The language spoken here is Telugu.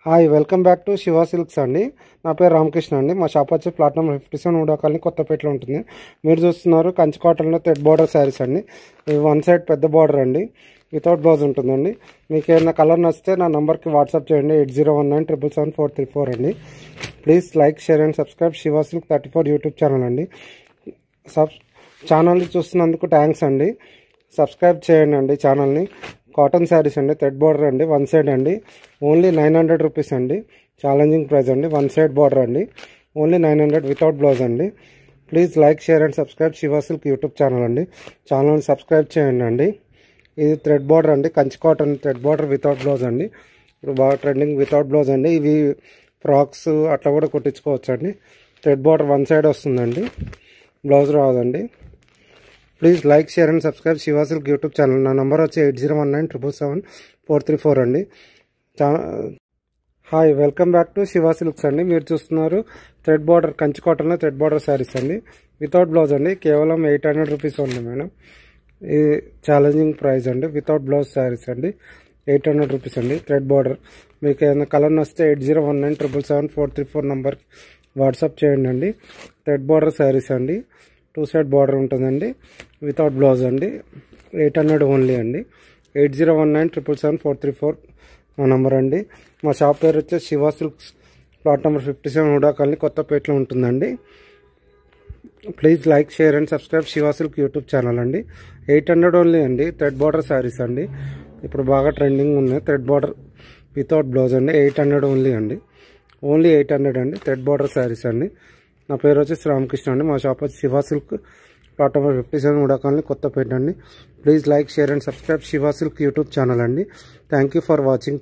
Hi welcome back to Shiva silks అండి. నా పేరు రామకృష్ణ అండి. మా షాప్ వచ్చి ప్లాట్ నెంబర్ 57 ఉడాకాలనీ కొత్తపేటలో ఉంటుంది. మీరు చూస్తున్నారు కంచి కాటన్లో థ్రెడ్ బార్డర్ శారీస్ అండి. ఇవి వన్ సైడ్ పెద్ద బార్డర్ అండి, వితౌట్ బ్లౌజ్ ఉంటుందండి. మీకు ఏదైనా కలర్ నచ్చితే నా నంబర్కి వాట్సాప్ చేయండి. 8019777434 అండి. Please like, share and subscribe Shiva silk 34 YouTube channel అండి. ఛానల్ని చూస్తున్నందుకు థ్యాంక్స్ అండి. సబ్స్క్రైబ్ చేయండి అండి ఛానల్ని. కాటన్ శారీస్ అండి, థ్రెడ్ బార్డర్ అండి, వన్ సైడ్ అండి, ఓన్లీ 900 రూపీస్ అండి. ఛాలెంజింగ్ ప్రైస్ అండి. వన్ సైడ్ బార్డర్ అండి, ఓన్లీ 900 వితౌట్ బ్లౌజ్ అండి. Please like, share and subscribe Shiva silk YouTube channel అండి. ఛానల్ని సబ్స్క్రైబ్ చేయండి అండి. ఇది థ్రెడ్ బార్డర్ అండి, Kanchi cotton thread border without blouse అండి. ఇప్పుడు బాగా ట్రెండింగ్ వితౌట్ బ్లౌజ్ అండి. ఇవి ఫ్రాక్స్ అట్లా కూడా కుట్టించుకోవచ్చు అండి. థ్రెడ్ బార్డర్ వన్ సైడ్ వస్తుందండి, బ్లౌజ్ రాదండి. Please like, share and subscribe Shiva silk YouTube channel. నా నెంబర్ వచ్చి 8019777434 అండి. Hi welcome back to Shiva silks అండి. మీరు చూస్తున్నారు థ్రెడ్ బార్డర్ కంచి కాటన్లో థ్రెడ్ బార్డర్ శారీస్ అండి, వితౌట్ బ్లౌజ్ అండి. కేవలం 800 రూపీస్ ఉంది మేడం. ఇది ఛాలెంజింగ్ ప్రైస్ అండి. వితౌట్ బ్లౌజ్ శారీస్ అండి, 800 రూపీస్ అండి. థ్రెడ్ బార్డర్ మీకు ఏదైనా కలర్ నచ్చితే 8019777434 నంబర్కి వాట్సాప్ చేయండి అండి. థ్రెడ్ బార్డర్ శారీస్ అండి, టూ సైడ్ బార్డర్ ఉంటుందండి, వితౌట్ బ్లౌజ్ అండి. 800 ఓన్లీ అండి. 8019777434 మా నెంబర్ అండి. మా షాప్ పేరు వచ్చి Shiva silks, plot number 57 UDA colony కొత్తపేటలో ఉంటుందండి. Please like, share and subscribe Shiva silk YouTube channel అండి. 800 ఓన్లీ అండి. థ్రెడ్ బార్డర్ శారీస్ అండి, ఇప్పుడు బాగా ట్రెండింగ్ ఉన్నాయి. థ్రెడ్ బార్డర్ వితౌట్ బ్లౌజ్ అండి, 800 ఓన్లీ అండి. ఓన్లీ 800 అండి. థ్రెడ్ బార్డర్ శారీస్ అండి. నా పేరు వచ్చి రామకృష్ణ అండి. మా షాప్ వచ్చి శివ సిల్క్, ప్లాట్ నెంబర్ 57 ఉడాకాలనీ కొత్తపేట అండి. Please like, share and subscribe Shiva silk YouTube channel అండి. Thank you for watching.